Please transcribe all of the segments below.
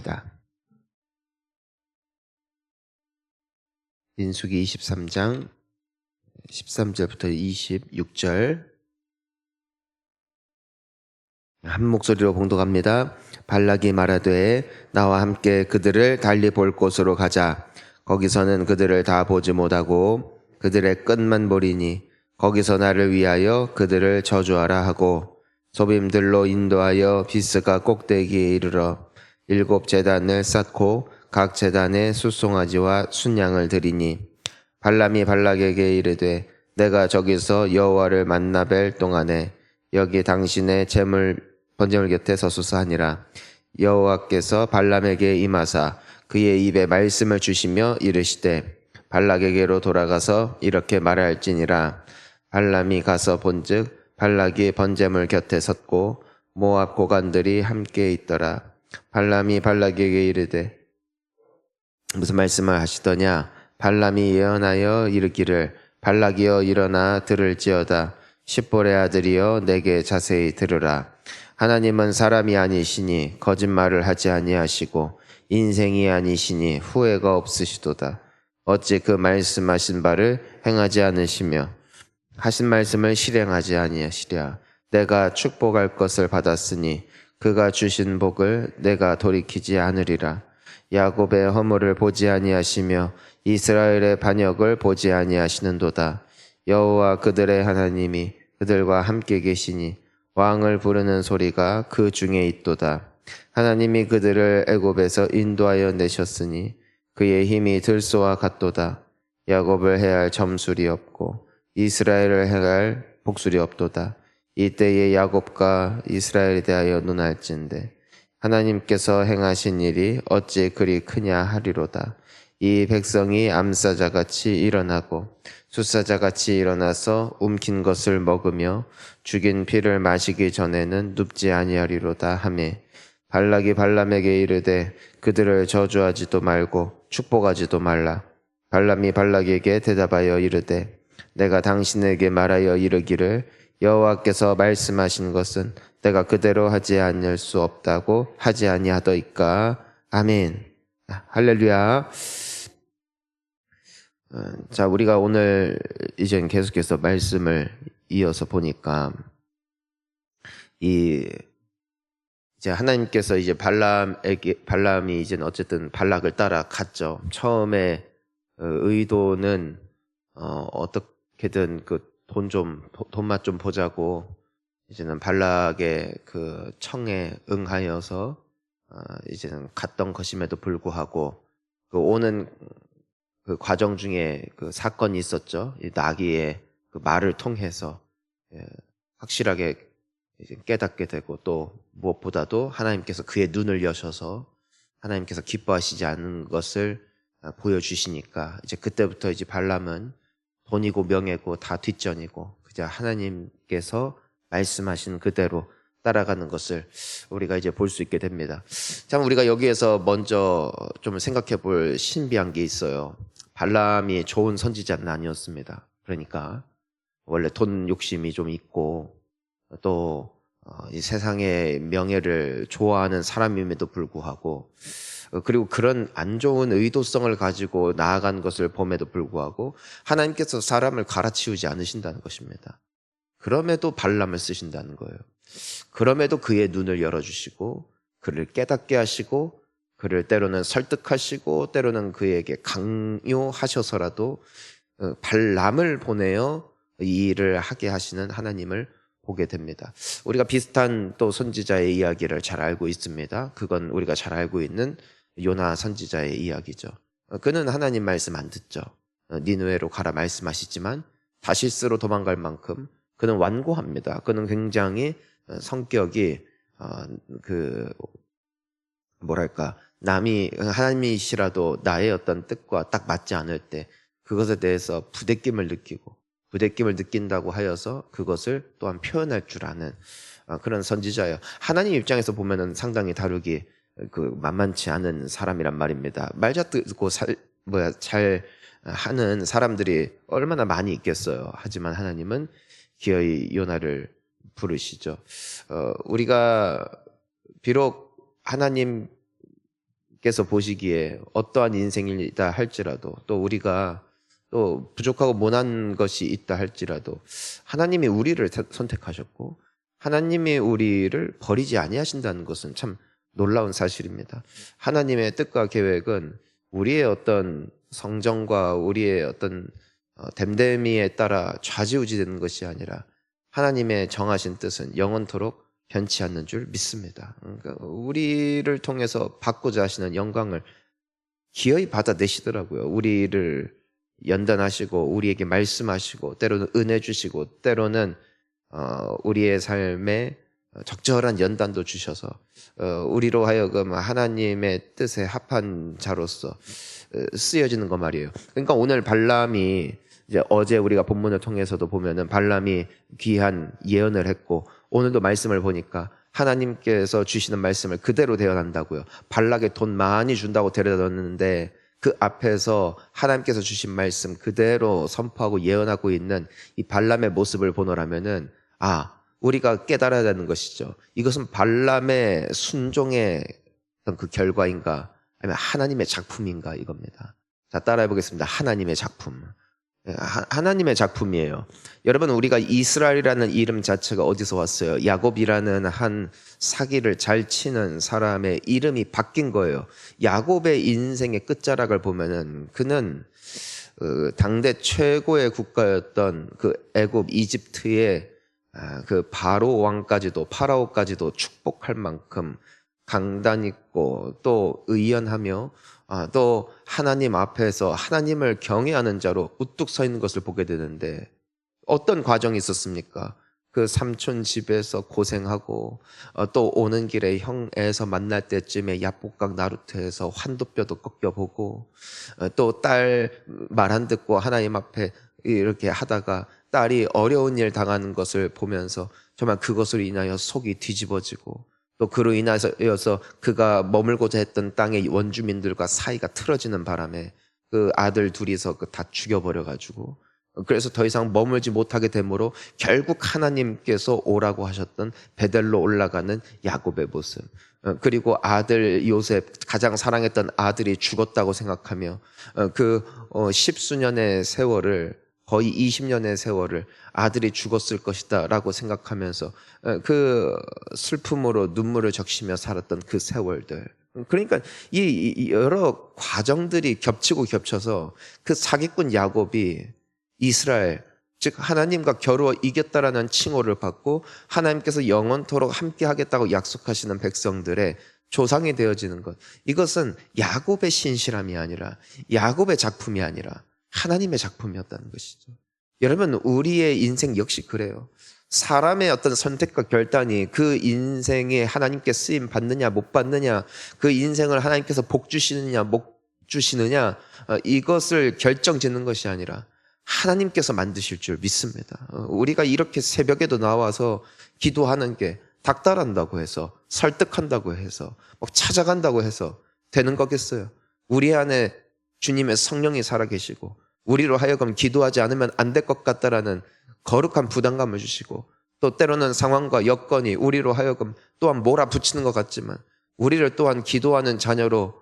하겠습니다. 민수기 23장 13절부터 26절 한 목소리로 봉독합니다. 발락이 말하되 나와 함께 그들을 달리 볼 곳으로 가자. 거기서는 그들을 다 보지 못하고 그들의 끝만 보리니 거기서 나를 위하여 그들을 저주하라 하고 소빔들로 인도하여 비스가 꼭대기에 이르러 7 제단을 쌓고 각 제단에 숫송아지와 순양을 드리니 발람이 발락에게 이르되 내가 저기서 여호와를 만나 뵐 동안에 여기 당신의 번제물 곁에 서소서 하니라. 여호와께서 발람에게 임하사 그의 입에 말씀을 주시며 이르시되 발락에게로 돌아가서 이렇게 말할지니라. 발람이 가서 본즉 발락이 번제물 곁에 섰고 모압 고관들이 함께 있더라. 발람이 발락에게 이르되 무슨 말씀을 하시더냐? 발람이 예언하여 이르기를 발락이여 일어나 들을지어다. 십볼의 아들이여 내게 자세히 들으라. 하나님은 사람이 아니시니 거짓말을 하지 아니하시고 인생이 아니시니 후회가 없으시도다. 어찌 그 말씀하신 바를 행하지 않으시며 하신 말씀을 실행하지 아니하시랴. 내가 축복할 것을 받았으니 그가 주신 복을 내가 돌이키지 않으리라. 야곱의 허물을 보지 아니하시며 이스라엘의 반역을 보지 아니하시는도다. 여호와 그들의 하나님이 그들과 함께 계시니 왕을 부르는 소리가 그 중에 있도다. 하나님이 그들을 애굽에서 인도하여 내셨으니 그의 힘이 들소와 같도다. 야곱을 해할 점술이 없고 이스라엘을 해할 복술이 없도다. 이때에 야곱과 이스라엘에 대하여 논할진대 하나님께서 행하신 일이 어찌 그리 크냐 하리로다. 이 백성이 암사자같이 일어나고 숫사자같이 일어나서 움킨 것을 먹으며 죽인 피를 마시기 전에는 눕지 아니하리로다 하매 발락이 발람에게 이르되 그들을 저주하지도 말고 축복하지도 말라. 발람이 발락에게 대답하여 이르되 내가 당신에게 말하여 이르기를 여호와께서 말씀하신 것은 내가 그대로 하지 아니할 수 없다고 하지 아니하더이까. 아멘. 할렐루야. 자, 우리가 오늘 이제 계속해서 말씀을 이어서 보니까 이제 하나님께서 이제 발람이 이제 어쨌든 발락을 따라 갔죠. 처음에 의도는 어떻게든 그 돈맛 좀 보자고 이제는 발락의 그 청에 응하여서 이제는 갔던 것임에도 불구하고 그 오는 그 과정 중에 그 사건이 있었죠. 이 나귀의 그 말을 통해서 확실하게 이제 깨닫게 되고 또 무엇보다도 하나님께서 그의 눈을 여셔서 하나님께서 기뻐하시지 않는 것을 보여주시니까 이제 그때부터 이제 발람은 돈이고 명예고 다 뒷전이고 그저 하나님께서 말씀하신 그대로 따라가는 것을 우리가 이제 볼 수 있게 됩니다. 참 우리가 여기에서 먼저 좀 생각해 볼 신비한 게 있어요. 발람이 좋은 선지자는 아니었습니다. 그러니까 원래 돈 욕심이 좀 있고 또 이 세상의 명예를 좋아하는 사람임에도 불구하고 그리고 그런 안 좋은 의도성을 가지고 나아간 것을 봄에도 불구하고 하나님께서 사람을 갈아치우지 않으신다는 것입니다. 그럼에도 발람을 쓰신다는 거예요. 그럼에도 그의 눈을 열어주시고 그를 깨닫게 하시고 그를 때로는 설득하시고 때로는 그에게 강요하셔서라도 발람을 보내어 이 일을 하게 하시는 하나님을 보게 됩니다. 우리가 비슷한 또 선지자의 이야기를 잘 알고 있습니다. 그건 우리가 잘 알고 있는 요나 선지자의 이야기죠. 그는 하나님 말씀 안 듣죠. 니느웨로 가라 말씀하시지만 다시스로 도망갈 만큼 그는 완고합니다. 그는 굉장히 성격이 남이 하나님이시라도 나의 어떤 뜻과 딱 맞지 않을 때 그것에 대해서 부대낌을 느낀다고 하여서 그것을 또한 표현할 줄 아는 그런 선지자예요. 하나님 입장에서 보면은 상당히 다루기 만만치 않은 사람이란 말입니다. 말 잘 듣고 잘 하는 사람들이 얼마나 많이 있겠어요. 하지만 하나님은 기어이 요나를 부르시죠. 우리가 비록 하나님 하나님께서 보시기에 어떠한 인생이다 할지라도, 또 우리가 또 부족하고 모난 것이 있다 할지라도 하나님이 우리를 선택하셨고 하나님이 우리를 버리지 아니하신다는 것은 참 놀라운 사실입니다. 하나님의 뜻과 계획은 우리의 어떤 성정과 우리의 어떤 됨됨이에 따라 좌지우지되는 것이 아니라 하나님의 정하신 뜻은 영원토록 변치 않는 줄 믿습니다. 그러니까 우리를 통해서 받고자 하시는 영광을 기어이 받아내시더라고요. 우리를 연단하시고 우리에게 말씀하시고 때로는 은혜 주시고 때로는 우리의 삶에 적절한 연단도 주셔서 우리로 하여금 하나님의 뜻에 합한 자로서 쓰여지는 거 말이에요. 그러니까 오늘 발람이 이제 어제 우리가 본문을 통해서도 보면은 발람이 귀한 예언을 했고 오늘도 말씀을 보니까 하나님께서 주시는 말씀을 그대로 대언한다고요. 발락에 돈 많이 준다고 데려다 놨는데 그 앞에서 하나님께서 주신 말씀 그대로 선포하고 예언하고 있는 이 발람의 모습을 보노라면은 우리가 깨달아야 되는 것이죠. 이것은 발람의 순종의 그 결과인가 아니면 하나님의 작품인가 이겁니다. 자, 따라해 보겠습니다. 하나님의 작품. 하나님의 작품이에요. 여러분, 우리가 이스라엘이라는 이름 자체가 어디서 왔어요? 야곱이라는 한 사기를 잘 치는 사람의 이름이 바뀐 거예요. 야곱의 인생의 끝자락을 보면은 그는 당대 최고의 국가였던 그 애굽 이집트의 그 바로 왕까지도 파라오까지도 축복할 만큼 강단 있고 또 의연하며 또 하나님 앞에서 하나님을 경외하는 자로 우뚝 서 있는 것을 보게 되는데 어떤 과정이 있었습니까? 그 삼촌 집에서 고생하고 또 오는 길에 형에서 만날 때쯤에 야복강 나루트에서 환도뼈도 꺾여보고 또 딸 말 안 듣고 하나님 앞에 이렇게 하다가 딸이 어려운 일 당하는 것을 보면서 정말 그것으로 인하여 속이 뒤집어지고 또 그로 인하여서 그가 머물고자 했던 땅의 원주민들과 사이가 틀어지는 바람에 그 아들 둘이서 다 죽여버려가지고 그래서 더 이상 머물지 못하게 되므로 결국 하나님께서 오라고 하셨던 베델로 올라가는 야곱의 모습, 그리고 아들 요셉, 가장 사랑했던 아들이 죽었다고 생각하며 그 십수년의 세월을, 거의 20년의 세월을 아들이 죽었을 것이다 라고 생각하면서 그 슬픔으로 눈물을 적시며 살았던 그 세월들. 그러니까 이 여러 과정들이 겹치고 겹쳐서 그 사기꾼 야곱이 이스라엘, 즉 하나님과 겨루어 이겼다라는 칭호를 받고 하나님께서 영원토록 함께 하겠다고 약속하시는 백성들의 조상이 되어지는 것, 이것은 야곱의 신실함이 아니라 야곱의 작품이 아니라 하나님의 작품이었다는 것이죠. 여러분, 우리의 인생 역시 그래요. 사람의 어떤 선택과 결단이 그 인생에 하나님께 쓰임 받느냐 못 받느냐, 그 인생을 하나님께서 복 주시느냐 못 주시느냐, 이것을 결정짓는 것이 아니라 하나님께서 만드실 줄 믿습니다. 우리가 이렇게 새벽에도 나와서 기도하는 게 닥달한다고 해서, 설득한다고 해서, 막 찾아간다고 해서 되는 거겠어요? 우리 안에 주님의 성령이 살아계시고 우리로 하여금 기도하지 않으면 안 될 것 같다라는 거룩한 부담감을 주시고 또 때로는 상황과 여건이 우리로 하여금 또한 몰아붙이는 것 같지만 우리를 또한 기도하는 자녀로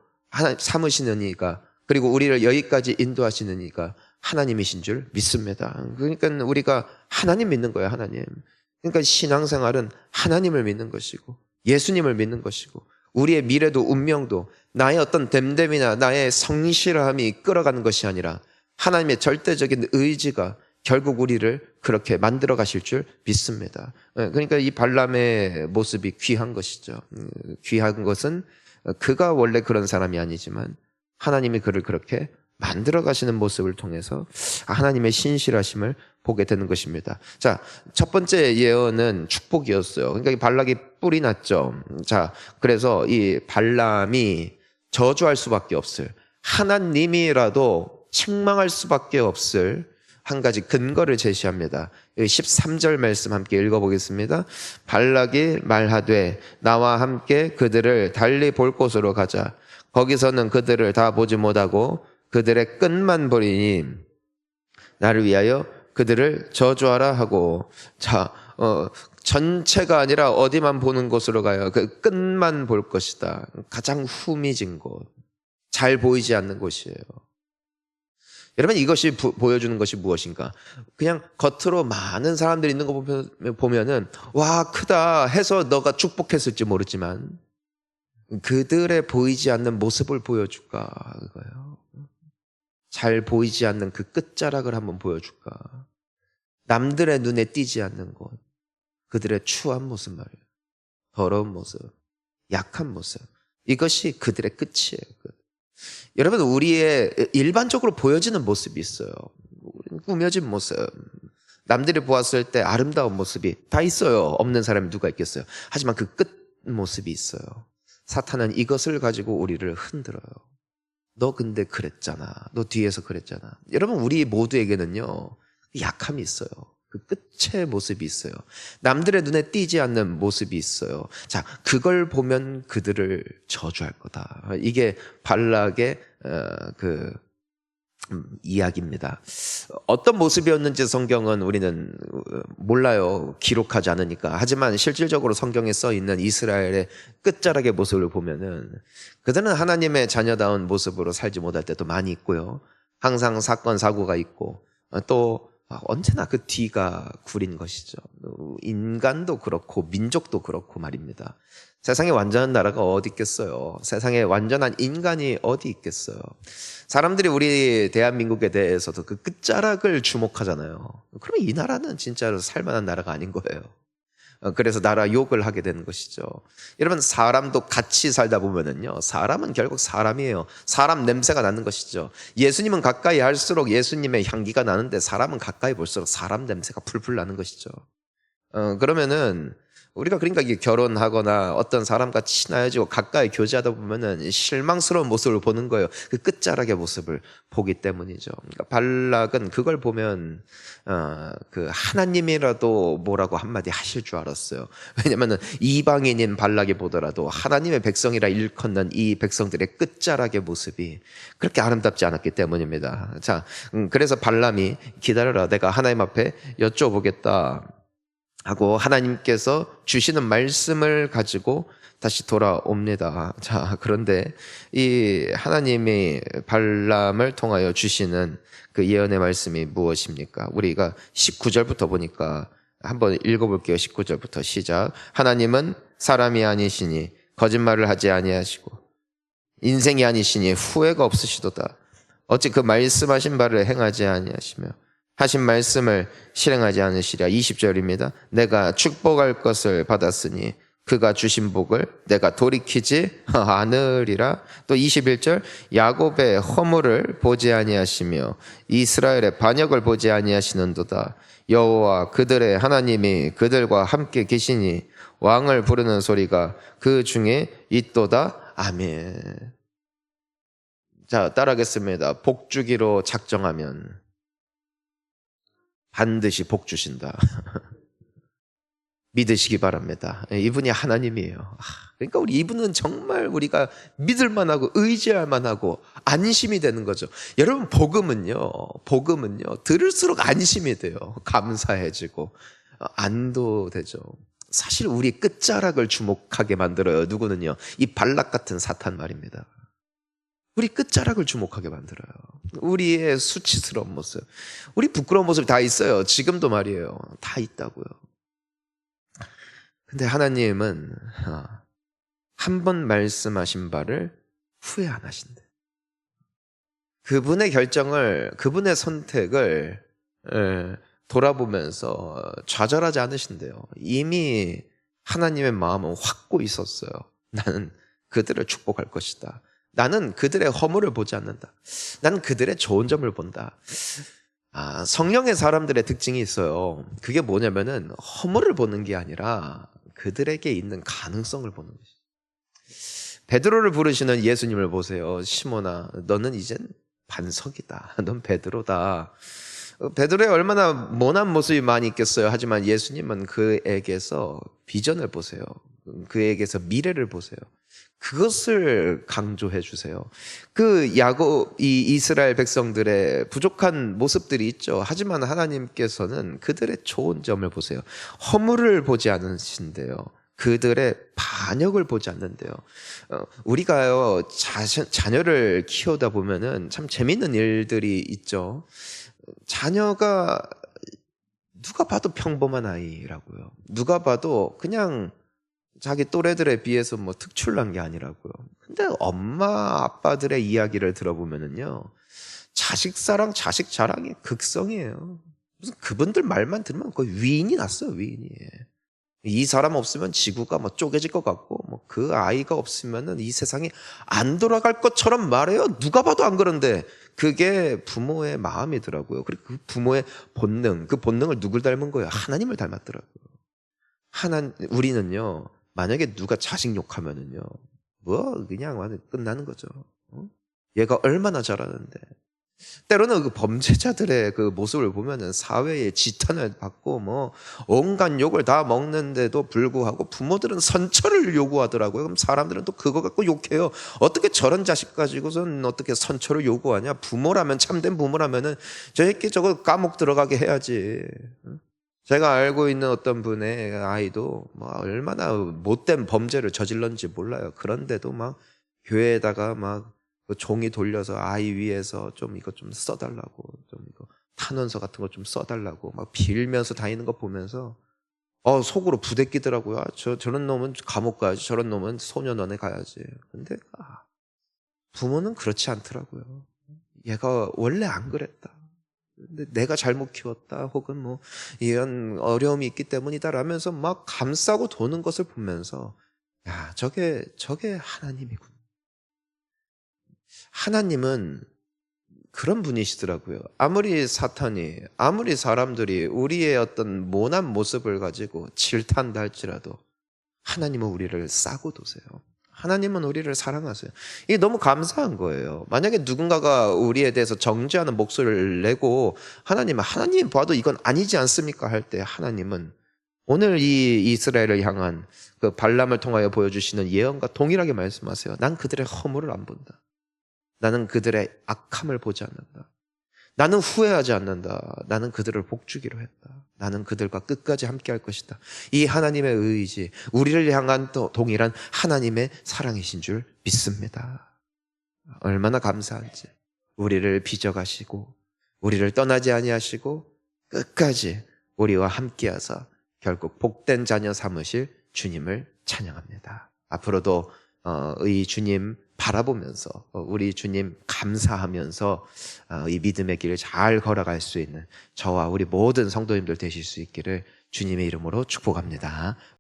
삼으시는 이가, 그리고 우리를 여기까지 인도하시는 이가 하나님이신 줄 믿습니다. 그러니까 우리가 하나님 믿는 거예요. 하나님. 그러니까 신앙생활은 하나님을 믿는 것이고 예수님을 믿는 것이고 우리의 미래도 운명도 나의 어떤 됨됨이나 나의 성실함이 끌어가는 것이 아니라 하나님의 절대적인 의지가 결국 우리를 그렇게 만들어 가실 줄 믿습니다. 그러니까 이 발람의 모습이 귀한 것이죠. 귀한 것은 그가 원래 그런 사람이 아니지만 하나님이 그를 그렇게 만들어 가시는 모습을 통해서 하나님의 신실하심을 보게 되는 것입니다. 자, 첫 번째 예언은 축복이었어요. 그러니까 이 발락이 뿔이 났죠. 자, 그래서 이 발람이 저주할 수밖에 없을, 하나님이라도 책망할 수밖에 없을 한 가지 근거를 제시합니다. 13절 말씀 함께 읽어보겠습니다. 발락이 말하되 나와 함께 그들을 달리 볼 곳으로 가자. 거기서는 그들을 다 보지 못하고 그들의 끝만 보리니 나를 위하여 그들을 저주하라 하고. 자, 전체가 아니라 어디만 보는 곳으로 가요. 그 끝만 볼 것이다. 가장 후미진 곳, 잘 보이지 않는 곳이에요. 여러분, 이것이 보여주는 것이 무엇인가? 그냥 겉으로 많은 사람들이 있는 거 보면은 와, 크다 해서 너가 축복했을지 모르지만 그들의 보이지 않는 모습을 보여줄까? 그거예요. 잘 보이지 않는 그 끝자락을 한번 보여줄까? 남들의 눈에 띄지 않는 곳, 그들의 추한 모습 말이에요. 더러운 모습, 약한 모습. 이것이 그들의 끝이에요. 여러분, 우리의 일반적으로 보여지는 모습이 있어요. 꾸며진 모습. 남들이 보았을 때 아름다운 모습이 다 있어요. 없는 사람이 누가 있겠어요. 하지만 그 끝 모습이 있어요. 사탄은 이것을 가지고 우리를 흔들어요. 너 근데 그랬잖아. 너 뒤에서 그랬잖아. 여러분, 우리 모두에게는요, 약함이 있어요. 그 끝의 모습이 있어요. 남들의 눈에 띄지 않는 모습이 있어요. 자, 그걸 보면 그들을 저주할 거다. 이게 발락의 이야기입니다. 어떤 모습이었는지 성경은 우리는 몰라요. 기록하지 않으니까. 하지만 실질적으로 성경에 써 있는 이스라엘의 끝자락의 모습을 보면은 그들은 하나님의 자녀다운 모습으로 살지 못할 때도 많이 있고요. 항상 사건 사고가 있고 또 언제나 그 뒤가 구린 것이죠. 인간도 그렇고 민족도 그렇고 말입니다. 세상에 완전한 나라가 어디 있겠어요. 세상에 완전한 인간이 어디 있겠어요. 사람들이 우리 대한민국에 대해서도 그 끝자락을 주목하잖아요. 그러면 이 나라는 진짜로 살만한 나라가 아닌 거예요. 그래서 나라 욕을 하게 되는 것이죠. 여러분, 사람도 같이 살다 보면은요, 사람은 결국 사람이에요. 사람 냄새가 나는 것이죠. 예수님은 가까이 할수록 예수님의 향기가 나는데 사람은 가까이 볼수록 사람 냄새가 풀풀 나는 것이죠. 그러면은 우리가 그러니까 이게 결혼하거나 어떤 사람과 친해지고 가까이 교제하다 보면은 실망스러운 모습을 보는 거예요. 그 끝자락의 모습을 보기 때문이죠. 그러니까 발락은 그걸 보면 그 하나님이라도 뭐라고 한마디 하실 줄 알았어요. 왜냐면은 이방인인 발락이 보더라도 하나님의 백성이라 일컫는 이 백성들의 끝자락의 모습이 그렇게 아름답지 않았기 때문입니다. 자, 그래서 발람이 기다려라, 내가 하나님 앞에 여쭤보겠다 하고 하나님께서 주시는 말씀을 가지고 다시 돌아옵니다. 자, 그런데 이 하나님이 발람을 통하여 주시는 그 예언의 말씀이 무엇입니까? 우리가 19절부터 보니까 한번 읽어볼게요. 19절부터 시작. 하나님은 사람이 아니시니 거짓말을 하지 아니하시고 인생이 아니시니 후회가 없으시도다. 어찌 그 말씀하신 바를 행하지 아니하시며 하신 말씀을 실행하지 않으시랴. 20절입니다. 내가 축복할 것을 받았으니 그가 주신 복을 내가 돌이키지 않으리라. 또 21절 야곱의 허물을 보지 아니하시며 이스라엘의 반역을 보지 아니하시는도다. 여호와 그들의 하나님이 그들과 함께 계시니 왕을 부르는 소리가 그 중에 있도다. 아멘. 자, 따라하겠습니다. 복 주기로 작정하면 반드시 복 주신다. 믿으시기 바랍니다. 이분이 하나님이에요. 그러니까 이분은 정말 우리가 믿을 만하고 의지할 만하고 안심이 되는 거죠. 여러분, 복음은요 들을수록 안심이 돼요. 감사해지고 안도되죠. 사실 우리 끝자락을 주목하게 만들어요. 누구는요? 이 발락 같은 사탄 말입니다. 우리 끝자락을 주목하게 만들어요. 우리의 수치스러운 모습, 우리 부끄러운 모습이 다 있어요. 지금도 말이에요. 다 있다고요. 근데 하나님은 한 번 말씀하신 바를 후회 안 하신대. 그분의 결정을, 그분의 선택을 돌아보면서 좌절하지 않으신대요. 이미 하나님의 마음은 확고 있었어요. 나는 그들을 축복할 것이다. 나는 그들의 허물을 보지 않는다. 나는 그들의 좋은 점을 본다. 성령의 사람들의 특징이 있어요. 그게 뭐냐면은 허물을 보는 게 아니라 그들에게 있는 가능성을 보는 것이죠. 베드로를 부르시는 예수님을 보세요. 시몬아, 너는 이젠 반석이다. 넌 베드로다. 베드로의 얼마나 모난 모습이 많이 있겠어요. 하지만 예수님은 그에게서 비전을 보세요. 그에게서 미래를 보세요. 그것을 강조해 주세요. 그 야곱, 이 이스라엘 백성들의 부족한 모습들이 있죠. 하지만 하나님께서는 그들의 좋은 점을 보세요. 허물을 보지 않으신대요. 그들의 반역을 보지 않는데요. 우리가요, 자녀를 키우다 보면은 참 재밌는 일들이 있죠. 자녀가 누가 봐도 평범한 아이라고요. 누가 봐도 그냥 자기 또래들에 비해서 뭐 특출난 게 아니라고요. 근데 엄마 아빠들의 이야기를 들어보면은요, 자식 사랑, 자식 자랑이 극성이에요. 무슨 그분들 말만 들으면 거의 위인이 났어요, 위인이. 이 사람 없으면 지구가 뭐 쪼개질 것 같고, 뭐 그 아이가 없으면은 이 세상이 안 돌아갈 것처럼 말해요. 누가 봐도 안 그런데 그게 부모의 마음이더라고요. 그리고 그 부모의 본능, 그 본능을 누굴 닮은 거예요? 하나님을 닮았더라고요. 우리는요, 만약에 누가 자식 욕하면은요, 뭐 그냥 완전 끝나는 거죠. 얘가 얼마나 잘하는데. 때로는 그 범죄자들의 그 모습을 보면은 사회에 지탄을 받고 뭐 온갖 욕을 다 먹는데도 불구하고 부모들은 선처를 요구하더라고요. 그럼 사람들은 또 그거 갖고 욕해요. 어떻게 저런 자식 가지고선 어떻게 선처를 요구하냐? 부모라면, 참된 부모라면은 저 새끼 저거 감옥 들어가게 해야지. 제가 알고 있는 어떤 분의 아이도 뭐 얼마나 못된 범죄를 저질렀는지 몰라요. 그런데도 막 교회에다가 막 그 종이 돌려서 아이 위에서 좀 이거 좀 써달라고, 좀 이거 탄원서 같은 거 좀 써달라고 막 빌면서 다니는 거 보면서 속으로 부대끼더라고요. 저런 놈은 감옥 가야지, 저런 놈은 소년원에 가야지. 근데 부모는 그렇지 않더라고요. 얘가 원래 안 그랬다. 근데 내가 잘못 키웠다, 혹은 뭐 이런 어려움이 있기 때문이다라면서 막 감싸고 도는 것을 보면서, 야, 저게 하나님이구나. 하나님은 그런 분이시더라고요. 아무리 사탄이, 아무리 사람들이 우리의 어떤 모난 모습을 가지고 질타한다 할지라도 하나님은 우리를 싸고 도세요. 하나님은 우리를 사랑하세요. 이게 너무 감사한 거예요. 만약에 누군가가 우리에 대해서 정죄하는 목소리를 내고 하나님 봐도 이건 아니지 않습니까? 할 때 하나님은 오늘 이 이스라엘을 향한 그 발람을 통하여 보여주시는 예언과 동일하게 말씀하세요. 난 그들의 허물을 안 본다. 나는 그들의 악함을 보지 않는다. 나는 후회하지 않는다. 나는 그들을 복주기로 했다. 나는 그들과 끝까지 함께 할 것이다. 이 하나님의 의지, 우리를 향한 또 동일한 하나님의 사랑이신 줄 믿습니다. 얼마나 감사한지. 우리를 빚어가시고 우리를 떠나지 아니하시고 끝까지 우리와 함께하사 결국 복된 자녀 삼으실 주님을 찬양합니다. 앞으로도 이 주님 바라보면서, 우리 주님 감사하면서 이 믿음의 길을 잘 걸어갈 수 있는 저와 우리 모든 성도님들 되실 수 있기를 주님의 이름으로 축복합니다.